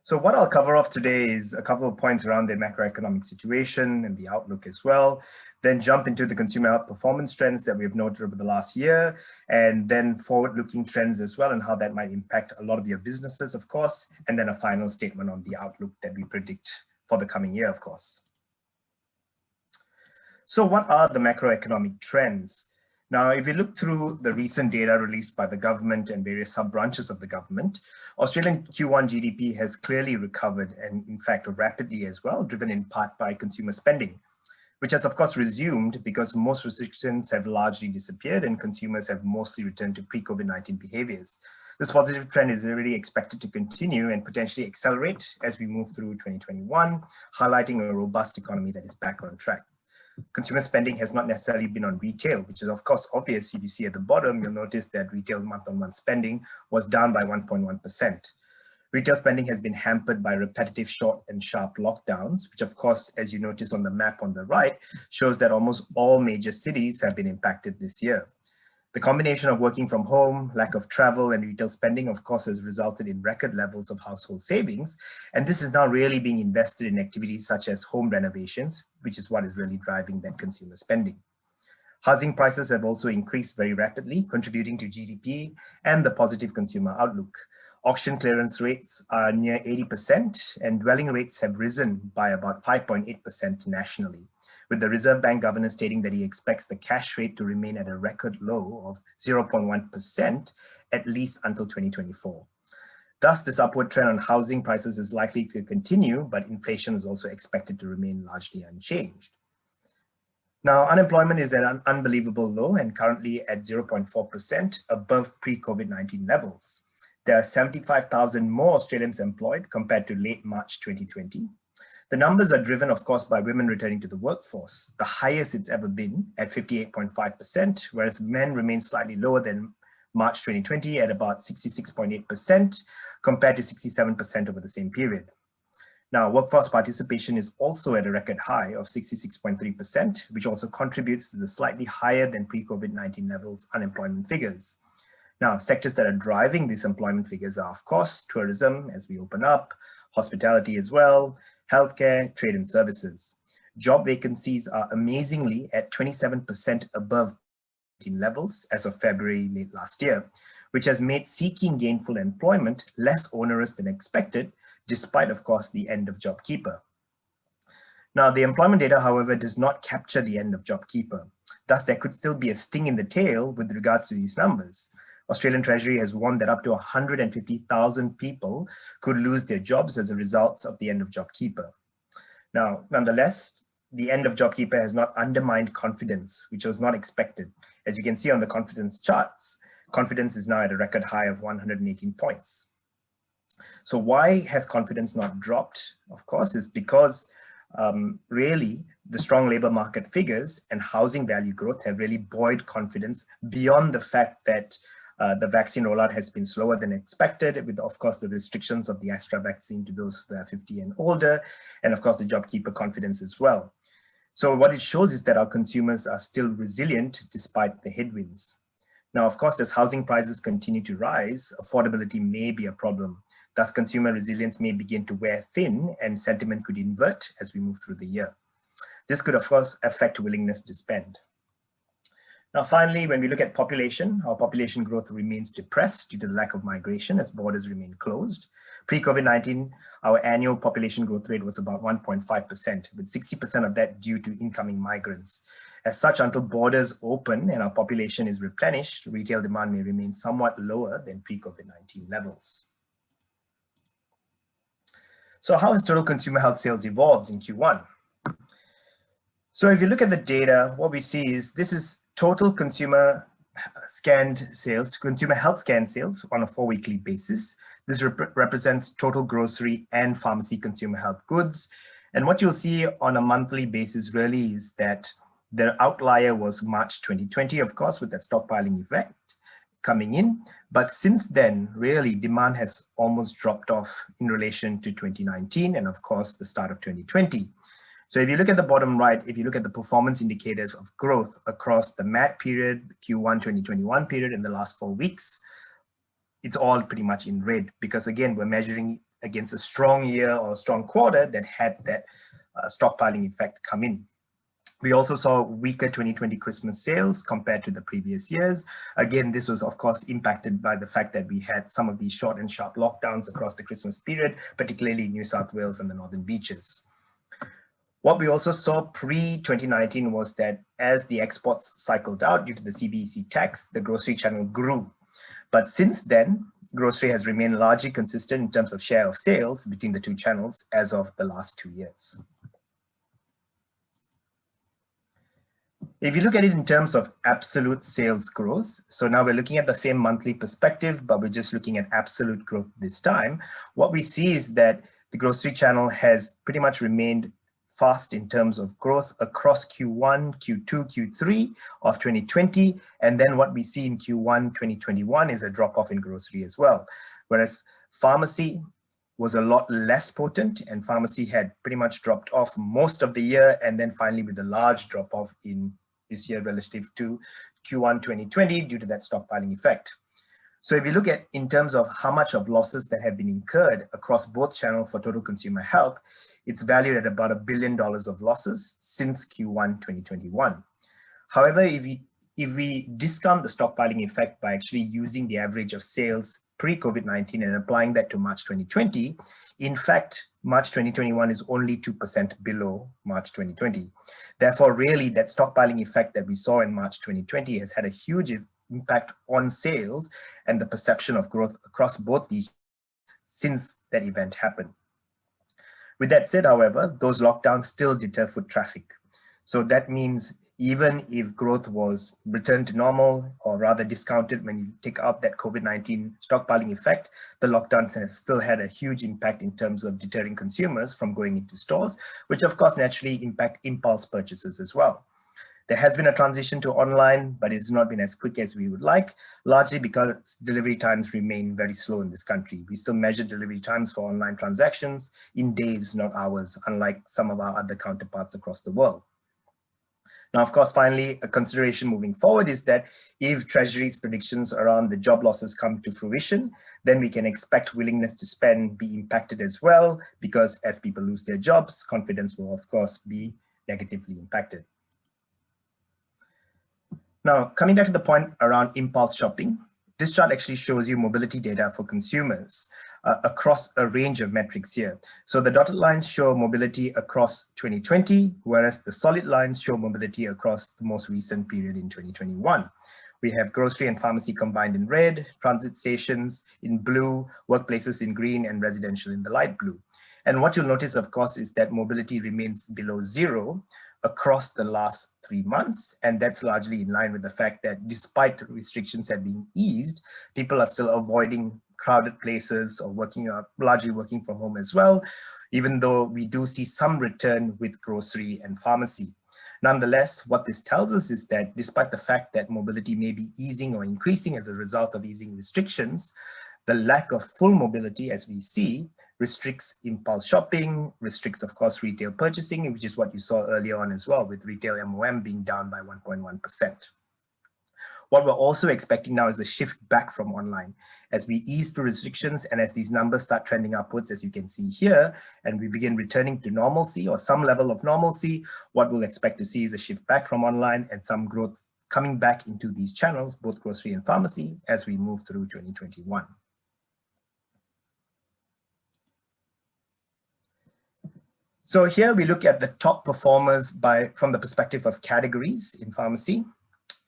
So what I'll cover off today is a couple of points around the macroeconomic situation and the outlook as well, then jump into the consumer health performance trends that we've noted over the last year, and then forward-looking trends as well and how that might impact a lot of your businesses, of course, and then a final statement on the outlook that we predict for the coming year, of course. So what are the macroeconomic trends? Now, if you look through the recent data released by the government and various sub-branches of the government, Australian Q1 GDP has clearly recovered and in fact rapidly as well, driven in part by consumer spending, which has of course resumed because most restrictions have largely disappeared and consumers have mostly returned to pre-COVID-19 behaviors. This positive trend is really expected to continue and potentially accelerate as we move through 2021, highlighting a robust economy that is back on track. Consumer spending has not necessarily been on retail, which is of course obvious. If you see at the bottom, you'll notice that retail month-on-month spending was down by 1.1%. Retail spending has been hampered by repetitive short and sharp lockdowns, which of course, as you notice on the map on the right, shows that almost all major cities have been impacted this year. The combination of working from home, lack of travel and retail spending, of course, has resulted in record levels of household savings. And this is now really being invested in activities such as home renovations, which is what is really driving that consumer spending. Housing prices have also increased very rapidly, contributing to GDP and the positive consumer outlook. Auction clearance rates are near 80% and dwelling rates have risen by about 5.8% nationally, with the Reserve Bank governor stating that he expects the cash rate to remain at a record low of 0.1% at least until 2024. Thus, this upward trend on housing prices is likely to continue, but inflation is also expected to remain largely unchanged. Now, unemployment is at an unbelievable low and currently at 0.4% above pre-COVID-19 levels. There are 75,000 more Australians employed compared to late March 2020. The numbers are driven, of course, by women returning to the workforce, the highest it's ever been at 58.5%, whereas men remain slightly lower than March 2020 at about 66.8% compared to 67% over the same period. Now, workforce participation is also at a record high of 66.3%, which also contributes to the slightly higher than pre-COVID-19 levels unemployment figures. Now, sectors that are driving these employment figures are, of course, tourism as we open up, hospitality as well, healthcare, trade and services. Job vacancies are amazingly at 27% above levels as of February late last year, which has made seeking gainful employment less onerous than expected, despite, of course, the end of JobKeeper. Now, the employment data, however, does not capture the end of JobKeeper. Thus, there could still be a sting in the tail with regards to these numbers. Australian Treasury has warned that up to 150,000 people could lose their jobs as a result of the end of JobKeeper. Now, nonetheless, the end of JobKeeper has not undermined confidence, which was not expected. As you can see on the confidence charts, confidence is now at a record high of 118 points. So why has confidence not dropped? Of course, is because really the strong labor market figures and housing value growth have really buoyed confidence beyond the fact that the vaccine rollout has been slower than expected, with, of course, the restrictions of the Astra vaccine to those that are 50 and older, and of course, the JobKeeper confidence as well. So what it shows is that our consumers are still resilient despite the headwinds. Now, of course, as housing prices continue to rise, affordability may be a problem. Thus, consumer resilience may begin to wear thin and sentiment could invert as we move through the year. This could, of course, affect willingness to spend. Now, finally, when we look at population, our population growth remains depressed due to the lack of migration as borders remain closed. Pre-COVID-19, our annual population growth rate was about 1.5%, with 60% of that due to incoming migrants. As such, until borders open and our population is replenished, retail demand may remain somewhat lower than pre-COVID-19 levels. So how has total consumer health sales evolved in Q1? So if you look at the data, what we see is this is total consumer scanned sales, consumer health scan sales on a 4-weekly basis. This represents total grocery and pharmacy consumer health goods. And what you'll see on a monthly basis really is that the outlier was March 2020, of course, with that stockpiling effect coming in. But since then, really, demand has almost dropped off in relation to 2019 and, of course, the start of 2020. So if you look at the bottom right, if you look at the performance indicators of growth across the MAT period, Q1 2021 period, in the last 4 weeks, it's all pretty much in red because, again, we're measuring against a strong year or a strong quarter that had that stockpiling effect come in. We also saw weaker 2020 Christmas sales compared to the previous years. Again, this was of course impacted by the fact that we had some of these short and sharp lockdowns across the Christmas period, particularly in New South Wales and the Northern Beaches. What we also saw pre-2019 was that as the exports cycled out due to the CBEC tax, the grocery channel grew. But since then, grocery has remained largely consistent in terms of share of sales between the two channels as of the last 2 years. If you look at it in terms of absolute sales growth, so now we're looking at the same monthly perspective, but we're just looking at absolute growth this time. What we see is that the grocery channel has pretty much remained fast in terms of growth across Q1, Q2, Q3 of 2020. And then what we see in Q1 2021 is a drop-off in grocery as well. Whereas pharmacy was a lot less potent, and pharmacy had pretty much dropped off most of the year, and then finally with a large drop-off in this year relative to Q1 2020 due to that stockpiling effect. So if you look at in terms of how much of losses that have been incurred across both channels for total consumer health, it's valued at about $1 billion of losses since Q1 2021. However, if we discount the stockpiling effect by actually using the average of sales pre-COVID-19 and applying that to March 2020, in fact, March 2021 is only 2% below March 2020. Therefore, really, that stockpiling effect that we saw in March 2020 has had a huge impact on sales and the perception of growth across both these since that event happened. With that said, however, those lockdowns still deter foot traffic. So that means even if growth was returned to normal, or rather discounted when you take out that COVID-19 stockpiling effect, the lockdowns have still had a huge impact in terms of deterring consumers from going into stores, which of course naturally impact impulse purchases as well. There has been a transition to online, but it's not been as quick as we would like, largely because delivery times remain very slow in this country. We still measure delivery times for online transactions in days, not hours, unlike some of our other counterparts across the world. Now, of course, finally, a consideration moving forward is that if Treasury's predictions around the job losses come to fruition, then we can expect willingness to spend be impacted as well, because as people lose their jobs, confidence will, of course, be negatively impacted. Now, coming back to the point around impulse shopping, this chart actually shows you mobility data for consumers across a range of metrics here. So the dotted lines show mobility across 2020, whereas the solid lines show mobility across the most recent period in 2021. We have grocery and pharmacy combined in red, transit stations in blue, workplaces in green, and residential in the light blue. And what you'll notice, of course, is that mobility remains below zero across the last 3 months. And that's largely in line with the fact that despite restrictions have been eased, people are still avoiding crowded places or largely working from home as well, even though we do see some return with grocery and pharmacy. Nonetheless, what this tells us is that despite the fact that mobility may be easing or increasing as a result of easing restrictions, the lack of full mobility, as we see, restricts impulse shopping, restricts, of course, retail purchasing, which is what you saw earlier on as well, with retail MOM being down by 1.1%. What we're also expecting now is a shift back from online as we ease the restrictions and as these numbers start trending upwards, as you can see here, and we begin returning to normalcy or some level of normalcy. What we'll expect to see is a shift back from online and some growth coming back into these channels, both grocery and pharmacy, as we move through 2021. So here we look at the top performers from the perspective of categories in pharmacy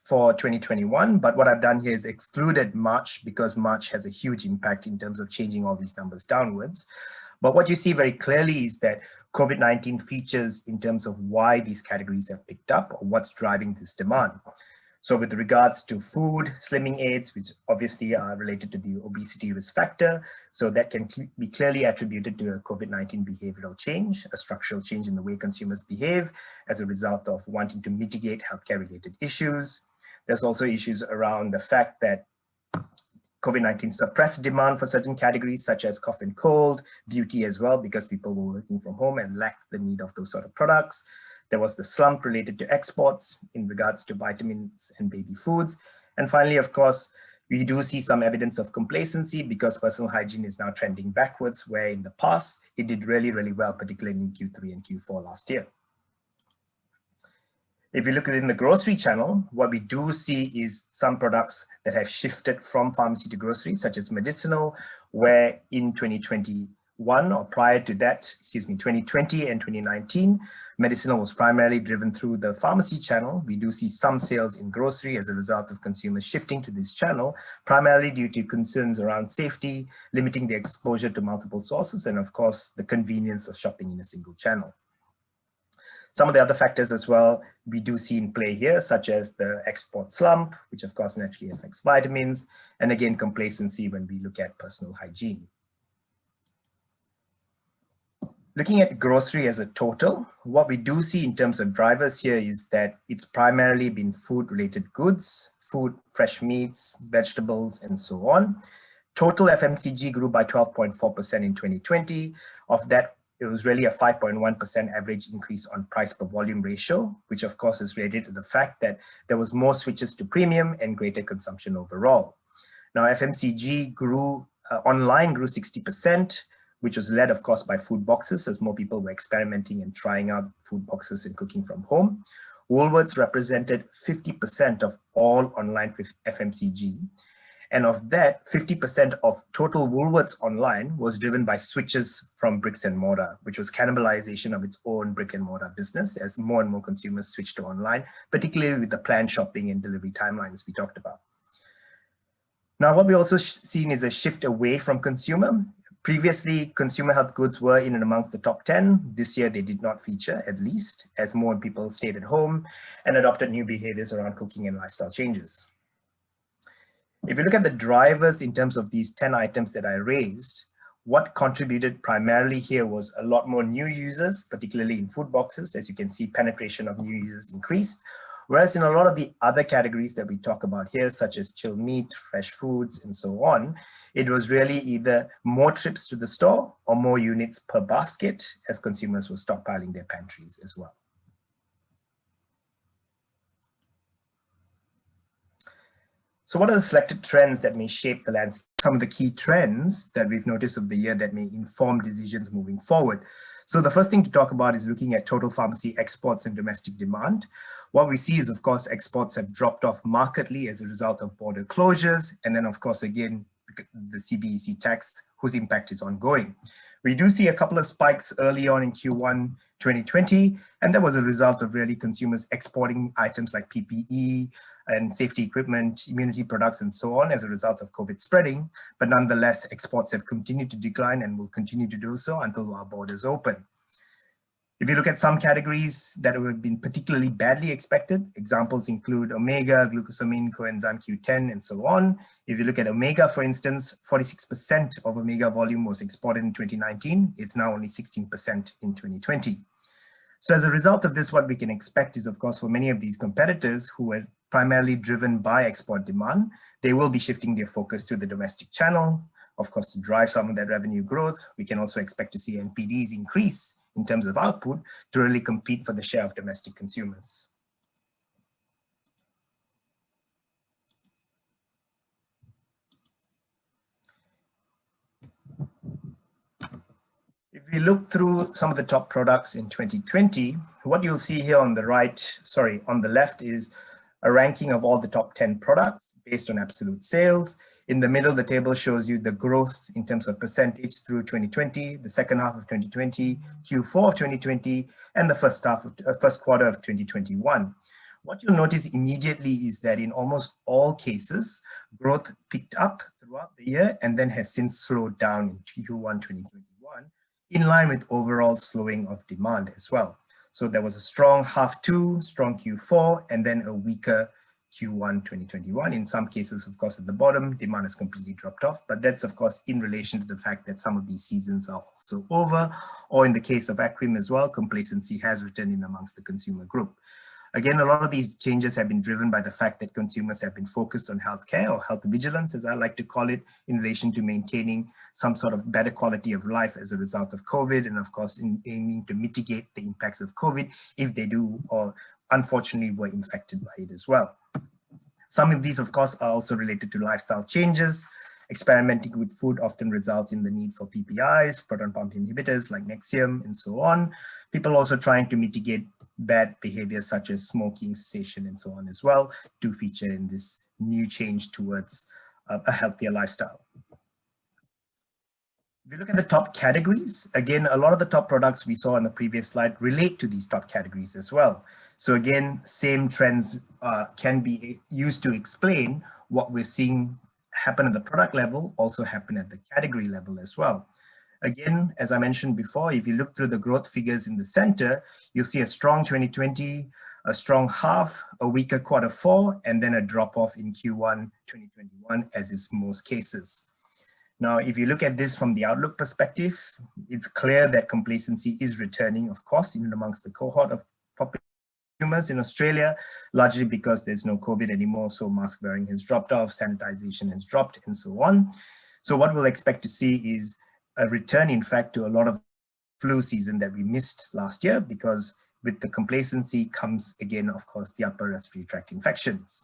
for 2021. But what I've done here is excluded March because March has a huge impact in terms of changing all these numbers downwards. But what you see very clearly is that COVID-19 features in terms of why these categories have picked up or what's driving this demand. So with regards to food, slimming aids, which obviously are related to the obesity risk factor, so that can be clearly attributed to a COVID-19 behavioral change, a structural change in the way consumers behave as a result of wanting to mitigate healthcare related issues. There's also issues around the fact that COVID-19 suppressed demand for certain categories such as cough and cold, beauty as well, because people were working from home and lacked the need of those sort of products. There was the slump related to exports in regards to vitamins and baby foods. And finally, of course, We do see some evidence of complacency because personal hygiene is now trending backwards, where in the past it did really, really well, particularly in Q3 and Q4 last year. If you look within the grocery channel, what we do see is some products that have shifted from pharmacy to grocery, such as medicinal, where in 2021 or prior to that, 2020 and 2019, medicinal was primarily driven through the pharmacy channel. We do see some sales in grocery as a result of consumers shifting to this channel, primarily due to concerns around safety, limiting the exposure to multiple sources, and of course, the convenience of shopping in a single channel. Some of the other factors as well we do see in play here, such as the export slump, which of course naturally affects vitamins, and again, complacency when we look at personal hygiene. Looking at grocery as a total, what we do see in terms of drivers here is that it's primarily been food-related goods, food, fresh meats, vegetables, and so on. Total FMCG grew by 12.4% in 2020. Of that, it was really a 5.1% average increase on price per volume ratio, which of course is related to the fact that there was more switches to premium and greater consumption overall. Now FMCG grew, online grew 60%, which was led of course by food boxes as more people were experimenting and trying out food boxes and cooking from home. Woolworths represented 50% of all online FMCG. And of that, 50% of total Woolworths online was driven by switches from bricks and mortar, which was cannibalization of its own brick and mortar business as more and more consumers switched to online, particularly with the planned shopping and delivery timelines we talked about. Now, what we also seen is a shift away from consumer. Previously, consumer health goods were in and amongst the top 10. This year, they did not feature, at least, as more people stayed at home and adopted new behaviors around cooking and lifestyle changes. If you look at the drivers in terms of these 10 items that I raised, what contributed primarily here was a lot more new users, particularly in food boxes. As you can see, penetration of new users increased. Whereas in a lot of the other categories that we talk about here, such as chilled meat, fresh foods, and so on, it was really either more trips to the store or more units per basket as consumers were stockpiling their pantries as well. So what are the selected trends that may shape the landscape? Some of the key trends that we've noticed of the year that may inform decisions moving forward. So the first thing to talk about is looking at total pharmacy exports and domestic demand. What we see is, of course, exports have dropped off markedly as a result of border closures. And then, of course, again, the CBEC tax, whose impact is ongoing. We do see a couple of spikes early on in Q1 2020, and that was a result of really consumers exporting items like PPE and safety equipment, immunity products, and so on as a result of COVID spreading. But nonetheless, exports have continued to decline and will continue to do so until our borders open. If you look at some categories that have been particularly badly expected, examples include omega, glucosamine, coenzyme Q10, and so on. If you look at omega, for instance, 46% of omega volume was exported in 2019. It's now only 16% in 2020. So as a result of this, what we can expect is, of course, for many of these competitors who were primarily driven by export demand, they will be shifting their focus to the domestic channel, of course, to drive some of that revenue growth. We can also expect to see NPDs increase in terms of output to really compete for the share of domestic consumers. If we look through some of the top products in 2020, what you'll see here on the left is a ranking of all the top 10 products based on absolute sales. In the middle, the table shows you the growth in terms of percentage through 2020, the second half of 2020, Q4 of 2020, and the first quarter of 2021. What you'll notice immediately is that in almost all cases, growth picked up throughout the year and then has since slowed down in Q1 2021, in line with overall slowing of demand as well. So there was a strong half two, strong Q4, and then a weaker Q1 2021. In some cases, of course, at the bottom, demand has completely dropped off, but that's of course in relation to the fact that some of these seasons are also over, or in the case of IQVIA as well, complacency has returned in amongst the consumer group. Again, a lot of these changes have been driven by the fact that consumers have been focused on healthcare, or health vigilance, as I like to call it, in relation to maintaining some sort of better quality of life as a result of COVID, and of course, in aiming to mitigate the impacts of COVID if they do, or unfortunately were infected by it as well. Some of these, of course, are also related to lifestyle changes. Experimenting with food often results in the need for PPIs, proton pump inhibitors like Nexium, and so on. People also trying to mitigate bad behaviors such as smoking, cessation, and so on as well, do feature in this new change towards a healthier lifestyle. If you look at the top categories, again, a lot of the top products we saw on the previous slide relate to these top categories as well. So again, same trends can be used to explain what we're seeing happen at the product level, also happen at the category level as well. Again, as I mentioned before, if you look through the growth figures in the center, you'll see a strong 2020, a strong half, a weaker Q4, and then a drop-off in Q1 2021, as is most cases. Now, if you look at this from the outlook perspective, it's clear that complacency is returning, of course, even amongst the cohort of consumers in Australia, largely because there's no COVID anymore, so mask wearing has dropped off, sanitization has dropped, and so on. So what we'll expect to see is a return, in fact, to a lot of flu season that we missed last year, because with the complacency comes, again, of course, the upper respiratory tract infections.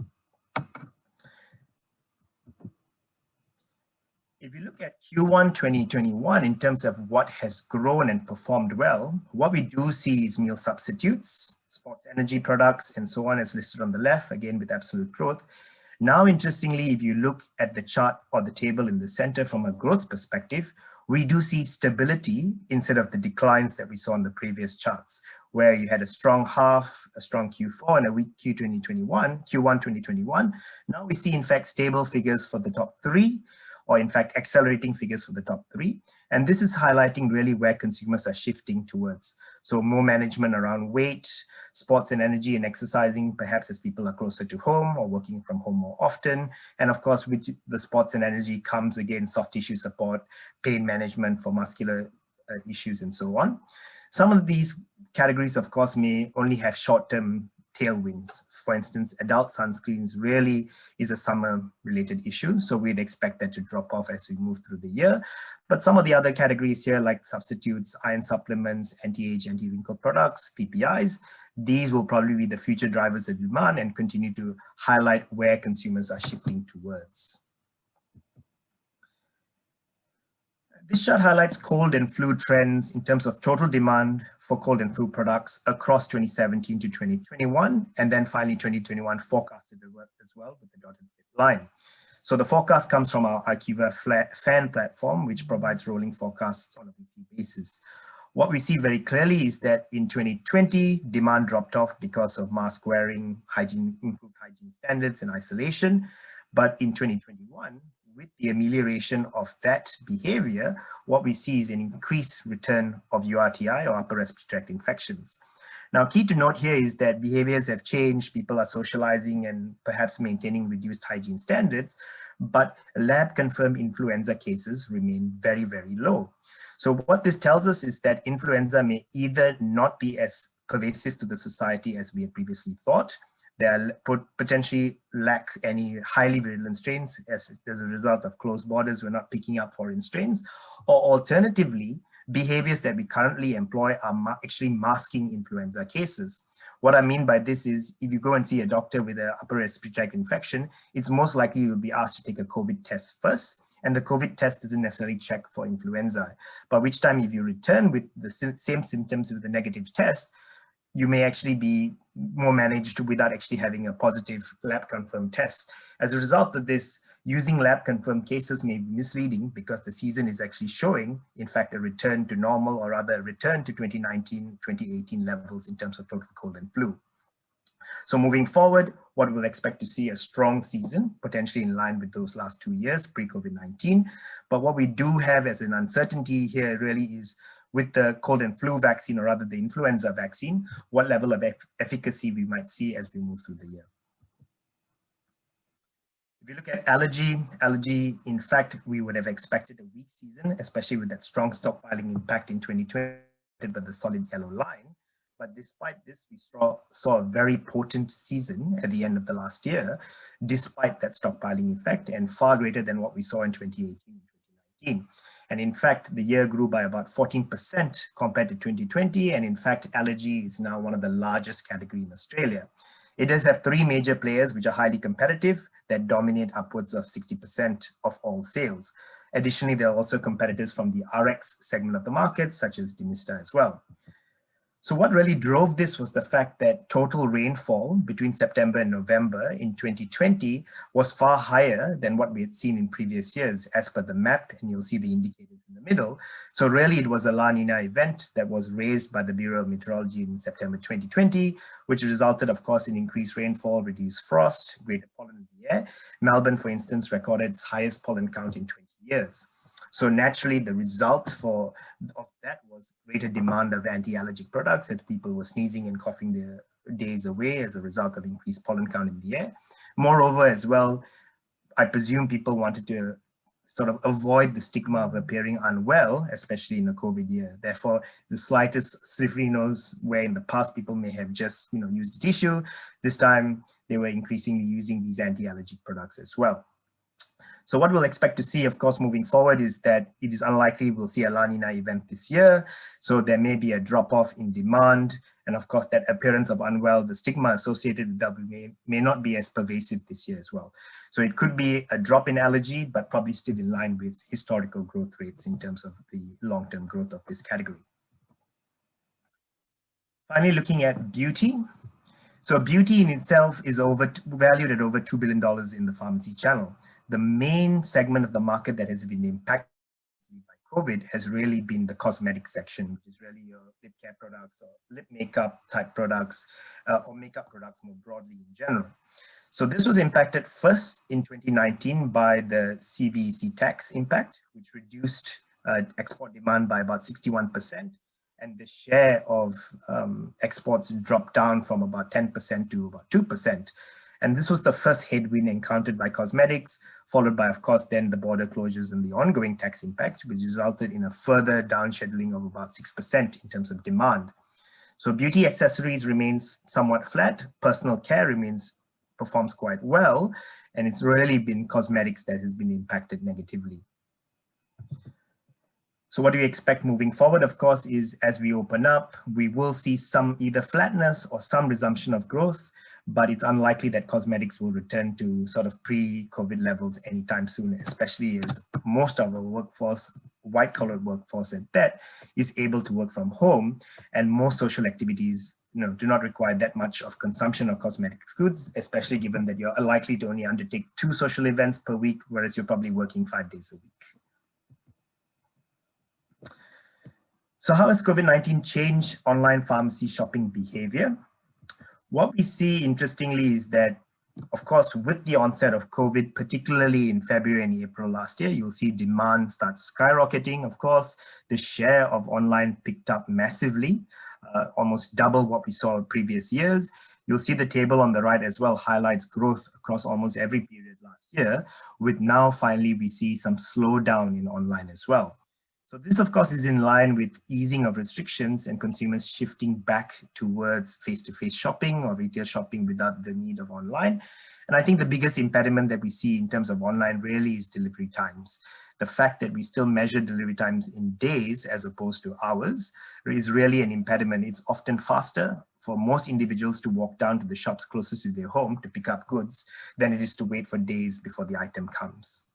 If you look at Q1 2021 in terms of what has grown and performed well, what we do see is meal substitutes, sports energy products, and so on, as listed on the left, again with absolute growth. Now, interestingly, if you look at the chart or the table in the center from a growth perspective, we do see stability instead of the declines that we saw in the previous charts, where you had a strong half, a strong Q4, and a weak Q1 2021. Now we see, in fact, stable figures for the top three, or in fact, accelerating figures for the top three. And this is highlighting really where consumers are shifting towards. So more management around weight, sports and energy and exercising, perhaps as people are closer to home or working from home more often. And of course, with the sports and energy comes again, soft tissue support, pain management for muscular issues and so on. Some of these categories, of course, may only have short-term tailwinds. For instance, adult sunscreens really is a summer-related issue, so we'd expect that to drop off as we move through the year. But some of the other categories here, like substitutes, iron supplements, anti-age, anti-wrinkle products, PPIs, these will probably be the future drivers of demand and continue to highlight where consumers are shifting towards. This chart highlights cold and flu trends in terms of total demand for cold and flu products across 2017 to 2021, and then finally 2021 forecasted as well with the dotted line. So the forecast comes from our IQVIA fan platform, which provides rolling forecasts on a weekly basis. What we see very clearly is that in 2020, demand dropped off because of mask wearing, improved hygiene standards and isolation. But in 2021, with the amelioration of that behavior, what we see is an increased return of URTI, or upper respiratory tract infections. Now, key to note here is that behaviors have changed, people are socializing and perhaps maintaining reduced hygiene standards, but lab-confirmed influenza cases remain very, very low. So what this tells us is that influenza may either not be as pervasive to the society as we had previously thought, they potentially lack any highly virulent strains as a result of closed borders, we're not picking up foreign strains, or alternatively, behaviors that we currently employ are actually masking influenza cases. What I mean by this is, if you go and see a doctor with an upper respiratory tract infection, it's most likely you'll be asked to take a COVID test first, and the COVID test doesn't necessarily check for influenza. But which time if you return with the same symptoms with a negative test, you may actually be more managed without actually having a positive lab-confirmed test. As a result of this, using lab-confirmed cases may be misleading because the season is actually showing, in fact, a return to normal, or rather a return to 2019, 2018 levels in terms of total cold and flu. So moving forward, what we'll expect to see a strong season, potentially in line with those last 2 years pre-COVID-19. But what we do have as an uncertainty here really is, with the cold and flu vaccine, or rather the influenza vaccine, what level of efficacy we might see as we move through the year. If you look at allergy, in fact, we would have expected a weak season, especially with that strong stockpiling impact in 2020, but the solid yellow line. But despite this, we saw a very potent season at the end of the last year, despite that stockpiling effect, and far greater than what we saw in 2018 and 2019. And in fact, the year grew by about 14% compared to 2020. And in fact, allergy is now one of the largest categories in Australia. It does have three major players which are highly competitive that dominate upwards of 60% of all sales. Additionally, there are also competitors from the RX segment of the market, such as Dimista as well. So what really drove this was the fact that total rainfall between September and November in 2020 was far higher than what we had seen in previous years, as per the map, and you'll see the indicators in the middle. So really it was a La Nina event that was raised by the Bureau of Meteorology in September 2020, which resulted, of course, in increased rainfall, reduced frost, greater pollen in the air. Melbourne, for instance, recorded its highest pollen count in 20 years. So naturally, the result of that was greater demand of anti-allergic products, as people were sneezing and coughing their days away as a result of increased pollen count in the air. Moreover, as well, I presume people wanted to sort of avoid the stigma of appearing unwell, especially in a COVID year. Therefore, the slightest slippery nose, where in the past people may have just used a tissue, this time they were increasingly using these anti-allergic products as well. So what we'll expect to see, of course, moving forward is that it is unlikely we'll see a La Nina event this year. So there may be a drop-off in demand. And of course, that appearance of unwell, the stigma associated with that may not be as pervasive this year as well. So it could be a drop in allergy, but probably still in line with historical growth rates in terms of the long-term growth of this category. Finally, looking at beauty. So beauty in itself is valued at over $2 billion in the pharmacy channel. The main segment of the market that has been impacted by COVID has really been the cosmetic section, which is really your lip care products or lip makeup type products or makeup products more broadly in general. So this was impacted first in 2019 by the CBEC tax impact, which reduced export demand by about 61%. And the share of exports dropped down from about 10% to about 2%. And this was the first headwind encountered by cosmetics, followed by, of course, then the border closures and the ongoing tax impact, which resulted in a further downscheduling of about 6% in terms of demand. So beauty accessories remains somewhat flat. Personal care performs quite well. And it's really been cosmetics that has been impacted negatively. So what do we expect moving forward, of course, is as we open up, we will see some either flatness or some resumption of growth, but it's unlikely that cosmetics will return to sort of pre-COVID levels anytime soon, especially as most of our workforce, white-collar workforce at that, is able to work from home, and most social activities do not require that much of consumption of cosmetics goods, especially given that you're likely to only undertake 2 social events per week, whereas you're probably working 5 days a week. So how has COVID-19 changed online pharmacy shopping behavior? What we see, interestingly, is that, of course, with the onset of COVID, particularly in February and April last year, you'll see demand start skyrocketing. Of course, the share of online picked up massively, almost double what we saw in previous years. You'll see the table on the right as well highlights growth across almost every period last year, with now finally we see some slowdown in online as well. So this, of course, is in line with easing of restrictions and consumers shifting back towards face-to-face shopping or retail shopping without the need of online. And I think the biggest impediment that we see in terms of online really is delivery times. The fact that we still measure delivery times in days as opposed to hours is really an impediment. It's often faster for most individuals to walk down to the shops closest to their home to pick up goods than it is to wait for days before the item comes.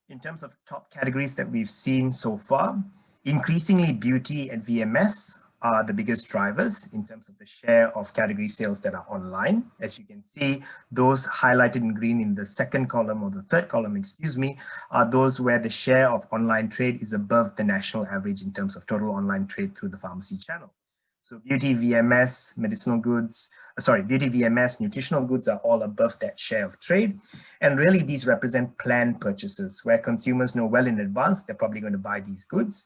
In terms of top categories that we've seen so far, increasingly beauty and VMS are the biggest drivers in terms of the share of category sales that are online. As you can see, those highlighted in green in the second column or the third column, excuse me, are those where the share of online trade is above the national average in terms of total online trade through the pharmacy channel. So beauty, VMS, beauty, VMS, nutritional goods are all above that share of trade. And really these represent planned purchases where consumers know well in advance they're probably going to buy these goods.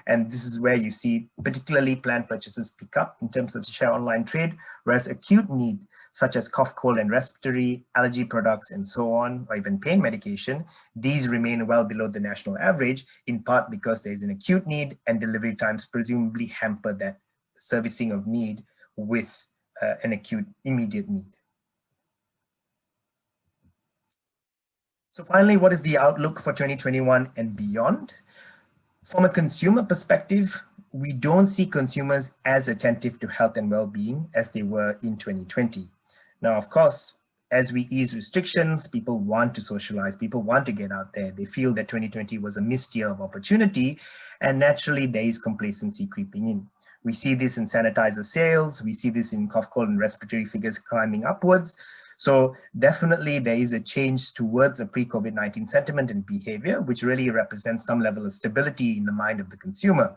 And this is where you see particularly planned purchases pick up in terms of share online trade, whereas acute need, such as cough, cold, and respiratory, allergy products, and so on, or even pain medication, these remain well below the national average, in part because there is an acute need and delivery times presumably hamper that servicing of need with an acute immediate need. So finally, what is the outlook for 2021 and beyond? From a consumer perspective, we don't see consumers as attentive to health and well-being as they were in 2020. Now, of course, as we ease restrictions, people want to socialize, people want to get out there. They feel that 2020 was a missed year of opportunity, and naturally there is complacency creeping in. We see this in sanitizer sales, we see this in cough, cold, and respiratory figures climbing upwards. So definitely there is a change towards a pre-COVID-19 sentiment and behavior, which really represents some level of stability in the mind of the consumer.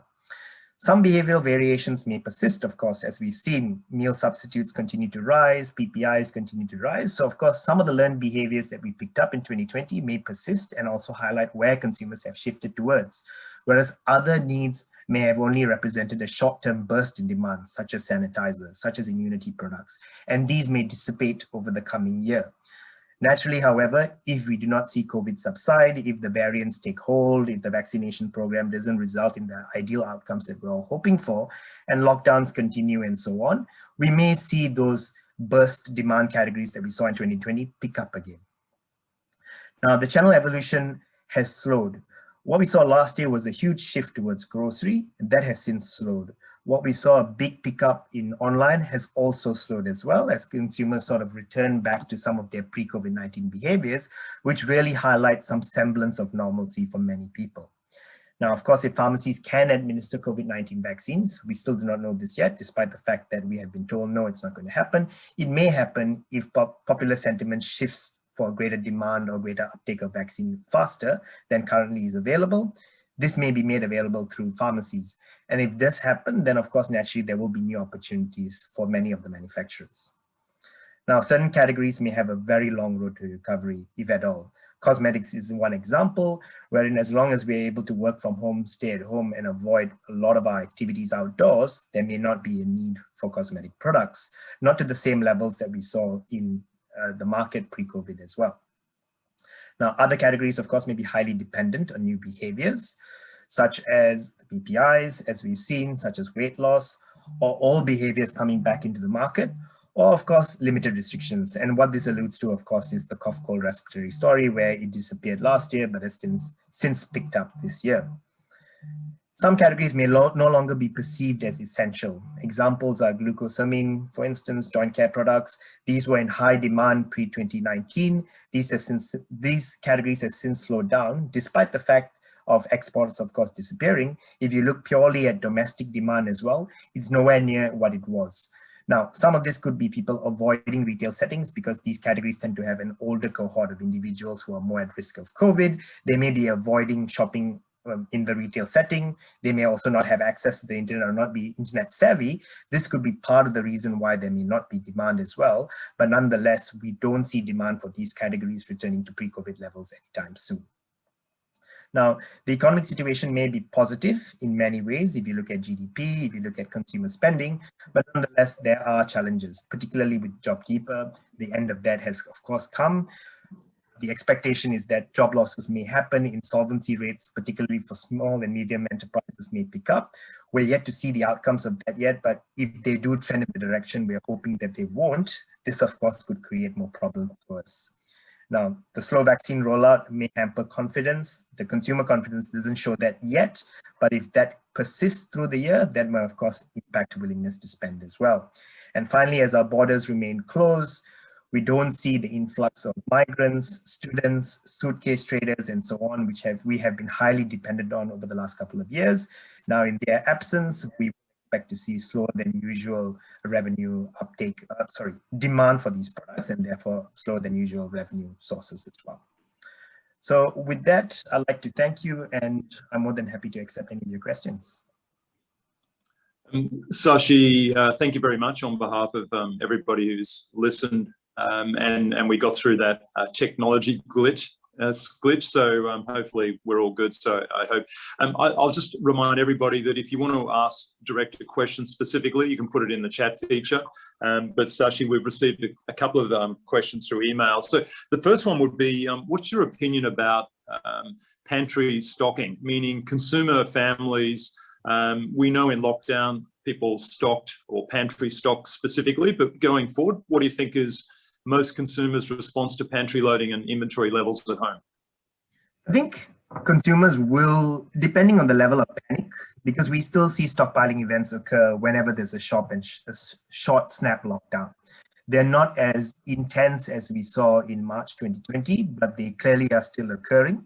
Some behavioral variations may persist, of course, as we've seen. Meal substitutes continue to rise, PPIs continue to rise. So of course, some of the learned behaviors that we picked up in 2020 may persist and also highlight where consumers have shifted towards, whereas other needs may have only represented a short-term burst in demand, such as sanitizers, such as immunity products, and these may dissipate over the coming year. Naturally, however, if we do not see COVID subside, if the variants take hold, if the vaccination program doesn't result in the ideal outcomes that we're all hoping for, and lockdowns continue and so on, we may see those burst demand categories that we saw in 2020 pick up again. Now, the channel evolution has slowed. What we saw last year was a huge shift towards grocery, and that has since slowed. What we saw, a big pickup in online, has also slowed as well, as consumers sort of return back to some of their pre-COVID-19 behaviors, which really highlights some semblance of normalcy for many people. Now, of course, if pharmacies can administer COVID-19 vaccines, we still do not know this yet, despite the fact that we have been told, no, it's not going to happen. It may happen if popular sentiment shifts for greater demand or greater uptake of vaccine faster than currently is available. This may be made available through pharmacies. And if this happens, then of course, naturally, there will be new opportunities for many of the manufacturers. Now, certain categories may have a very long road to recovery, if at all. Cosmetics is one example, wherein as long as we're able to work from home, stay at home, and avoid a lot of our activities outdoors, there may not be a need for cosmetic products, not to the same levels that we saw in the market pre-COVID as well. Now, other categories, of course, may be highly dependent on new behaviors, such as PPIs, as we've seen, such as weight loss, or all behaviors coming back into the market, or of course, limited restrictions. And what this alludes to, of course, is the cough, cold, respiratory story, where it disappeared last year, but has since picked up this year. Some categories may no longer be perceived as essential. Examples are glucosamine, for instance, joint care products. These were in high demand pre-2019. These categories have since slowed down, despite the fact of exports, of course, disappearing. If you look purely at domestic demand as well, it's nowhere near what it was. Now, some of this could be people avoiding retail settings because these categories tend to have an older cohort of individuals who are more at risk of COVID. They may be avoiding shopping in the retail setting. They may also not have access to the internet or not be internet savvy. This could be part of the reason why there may not be demand as well. But nonetheless, we don't see demand for these categories returning to pre-COVID levels anytime soon. Now, the economic situation may be positive in many ways if you look at GDP, if you look at consumer spending, but nonetheless, there are challenges, particularly with JobKeeper. The end of that has, of course, come. The expectation is that job losses may happen, insolvency rates, particularly for small and medium enterprises, may pick up. We're yet to see the outcomes of that yet, but if they do trend in the direction we're hoping that they won't, this of course could create more problems for us. Now, the slow vaccine rollout may hamper confidence. The consumer confidence doesn't show that yet, but if that persists through the year, that may of course impact willingness to spend as well. And finally, as our borders remain closed, we don't see the influx of migrants, students, suitcase traders, and so on, which we have been highly dependent on over the last couple of years. Now, in their absence, we expect to see slower than usual revenue uptake, demand for these products, and therefore slower than usual revenue sources as well. So with that, I'd like to thank you, and I'm more than happy to accept any of your questions. Sashi, thank you very much on behalf of everybody who's listened. And we got through that technology glitch, so hopefully we're all good. So I hope, I'll just remind everybody that if you want to ask direct a question specifically, you can put it in the chat feature. But Sashi, we've received a couple of questions through email. So the first one would be, what's your opinion about pantry stocking, meaning consumer families? We know in lockdown, people stocked or pantry stocked specifically, but going forward, what do you think is most consumers' response to pantry loading and inventory levels at home? I think consumers will, depending on the level of panic, because we still see stockpiling events occur whenever there's a short snap lockdown. They're not as intense as we saw in March 2020, but they clearly are still occurring.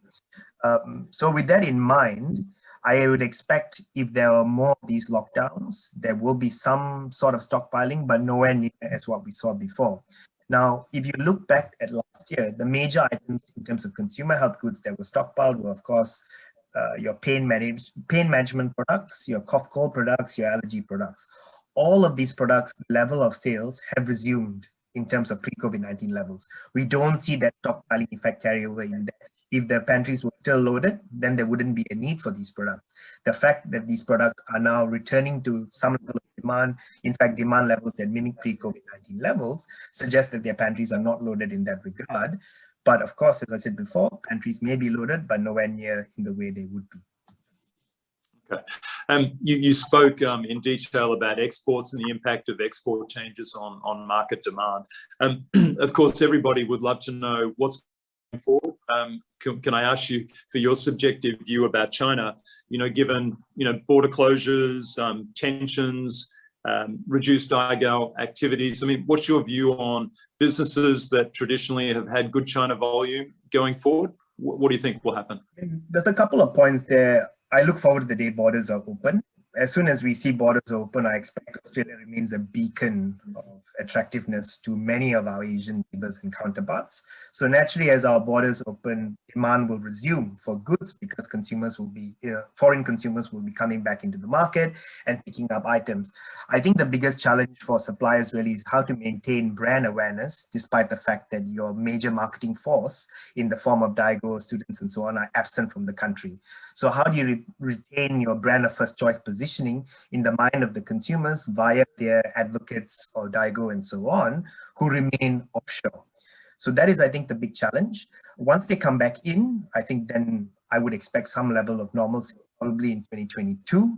So with that in mind, I would expect if there are more of these lockdowns, there will be some sort of stockpiling, but nowhere near as what we saw before. Now, if you look back at last year, the major items in terms of consumer health goods that were stockpiled were, of course, your pain management products, your cough cold products, your allergy products. All of these products, level of sales have resumed in terms of pre-COVID-19 levels. We don't see that stockpiling effect carry over in that. If the pantries were still loaded, then there wouldn't be a need for these products. The fact that these products are now returning to some level of demand, in fact, demand levels that mimic pre-COVID-19 levels, suggests that their pantries are not loaded in that regard. But of course, as I said before, pantries may be loaded, but nowhere near in the way they would be. Okay. You spoke in detail about exports and the impact of export changes on market demand. Of course, everybody would love to know what's going forward. Can I ask you for your subjective view about China, given, border closures, tensions, reduced IGAL activities? I mean, what's your view on businesses that traditionally have had good China volume going forward? What do you think will happen? There's a couple of points there. I look forward to the day borders are open. As soon as we see borders open, I expect Australia remains a beacon of attractiveness to many of our Asian neighbors and counterparts. So naturally, as our borders open, demand will resume for goods because consumers will be, foreign consumers will be coming back into the market and picking up items. I think the biggest challenge for suppliers really is how to maintain brand awareness, despite the fact that your major marketing force in the form of Daigou, students and so on are absent from the country. So how do you retain your brand of first choice positioning in the mind of the consumers via their advocates or Daigou and so on, who remain offshore? So that is, I think, the big challenge. Once they come back in, I think then I would expect some level of normalcy probably in 2022.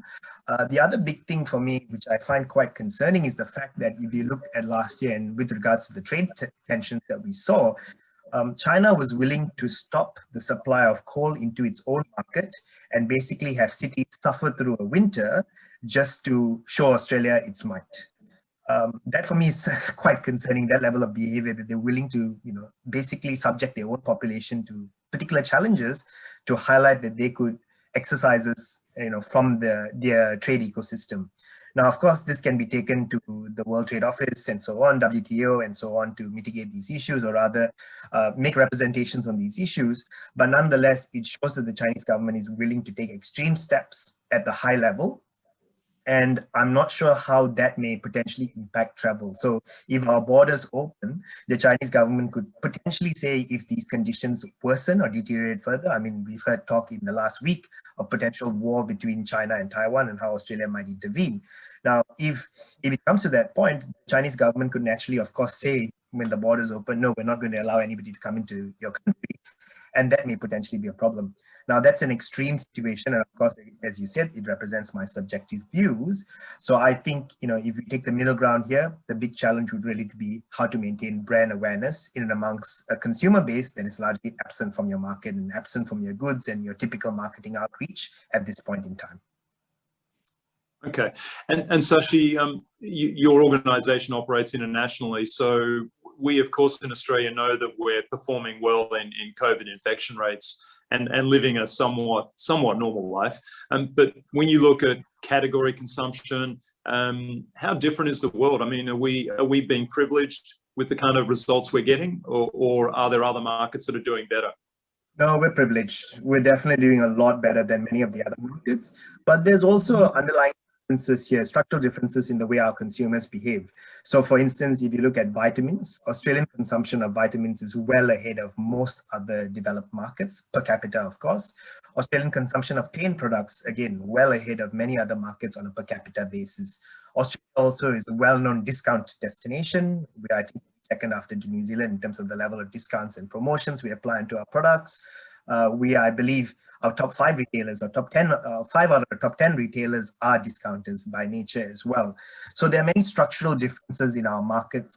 The other big thing for me, which I find quite concerning, is the fact that if you look at last year and with regards to the trade tensions that we saw, China was willing to stop the supply of coal into its own market and basically have cities suffer through a winter just to show Australia its might. That for me is quite concerning, that level of behavior, that they're willing to, basically subject their own population to particular challenges to highlight that they could exercises, from their trade ecosystem. Now, of course, this can be taken to the World Trade Office and so on, WTO and so on, to mitigate these issues or rather make representations on these issues. But nonetheless, it shows that the Chinese government is willing to take extreme steps at the high level. And I'm not sure how that may potentially impact travel. So if our borders open, the Chinese government could potentially say if these conditions worsen or deteriorate further. I mean, we've heard talk in the last week of potential war between China and Taiwan and how Australia might intervene. Now, if it comes to that point, the Chinese government could naturally, of course, say when the borders open, no, we're not going to allow anybody to come into your country. And that may potentially be a problem. Now, that's an extreme situation. And of course, as you said, it represents my subjective views. So I think, if we take the middle ground here, the big challenge would really be how to maintain brand awareness in and amongst a consumer base that is largely absent from your market and absent from your goods and your typical marketing outreach at this point in time. Okay. And Sashi, your organisation operates internationally. So we, of course, in Australia know that we're performing well in COVID infection rates and living a somewhat normal life. But when you look at category consumption, how different is the world? I mean, are we being privileged with the kind of results we're getting, or are there other markets that are doing better? No, we're privileged. We're definitely doing a lot better than many of the other markets. But there's also underlying differences here, structural differences in the way our consumers behave. So for instance, if you look at vitamins, Australian consumption of vitamins is well ahead of most other developed markets, per capita, of course. Australian consumption of pain products, again, well ahead of many other markets on a per capita basis. Australia also is a well-known discount destination. We are, I think, second after New Zealand in terms of the level of discounts and promotions we apply into our products. We are, I believe, our top 5 retailers, our top 10, 5 out of the top 10 retailers are discounters by nature as well. So there are many structural differences in our market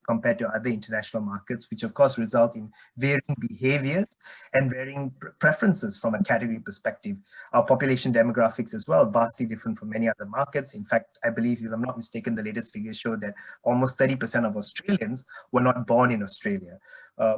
compared to other international markets, which of course result in varying behaviors and varying preferences from a category perspective. Our population demographics as well, vastly different from many other markets. In fact, I believe, if I'm not mistaken, the latest figures show that almost 30% of Australians were not born in Australia,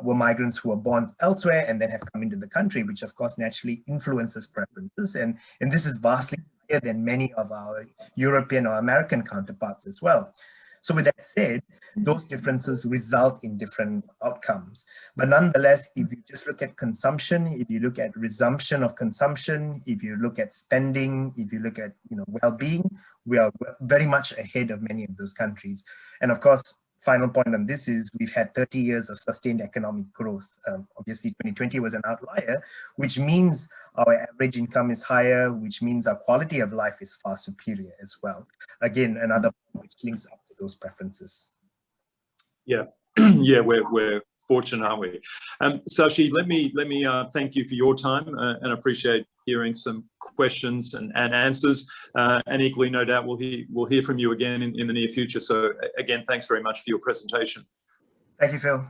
were migrants who were born elsewhere and then have come into the country, which of course naturally influences preferences. And this is vastly higher than many of our European or American counterparts as well. So with that said, those differences result in different outcomes. But nonetheless, if you just look at consumption, if you look at resumption of consumption, if you look at spending, if you look at well-being, we are very much ahead of many of those countries. And of course, final point on this is we've had 30 years of sustained economic growth. Obviously, 2020 was an outlier, which means our average income is higher, which means our quality of life is far superior as well. Again, another point which links up to those preferences. Yeah, yeah, we're fortunate, aren't we? Sashi, let me thank you for your time and appreciate hearing some questions and answers. And equally, no doubt, we'll hear from you again in the near future. So again, thanks very much for your presentation. Thank you, Phil.